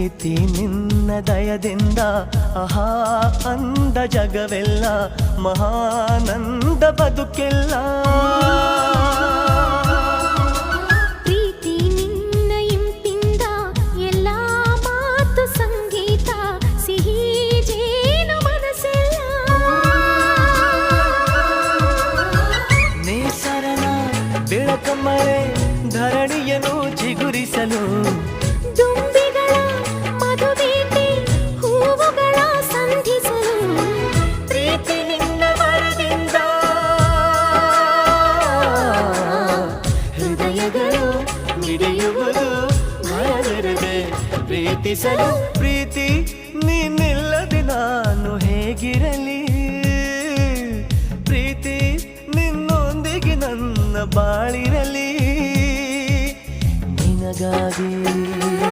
ಪ್ರೀತಿ ನಿನ್ನ ದಯದಿಂದ ಆಹಾ ಅಂದ ಜಗವೆಲ್ಲ ಮಹಾನಂದ ಬದುಕೆಲ್ಲ. ಪ್ರೀತಿ ನಿನ್ನ ಇಂಪಿಂದ ಎಲ್ಲ ಮಾತು ಸಂಗೀತ ಸಿಹಿ ಜೇನು ಮನಸ್ಸೆಲ್ಲ. ನೇಸರನ ಬೆಳಕ ಮಳೆ ಧರಣಿಯನ್ನು ಚಿಗುರಿಸಲು ದುಂಬಿಗಳ ಮಧುಬೇಟೆ ಹೂವುಗಳ ಸಂಧಿಸಲು ಪ್ರೀತಿ ನಿನ್ನ ವರದಿಂದ ಹೃದಯಗಳು ಮಿಡಿಯುವುದು ಭಯವಿರದೆ ಪ್ರೀತಿಸಲು. ಪ್ರೀತಿ ನೀನಿಲ್ಲದೆ ನಾನು ಹೇಗಿರಲಿ, ಪ್ರೀತಿ ನಿನ್ನೊಂದಿಗೆ ನನ್ನ ಬಾಳಿರಲಿ. ನಿನಗಾಗಿ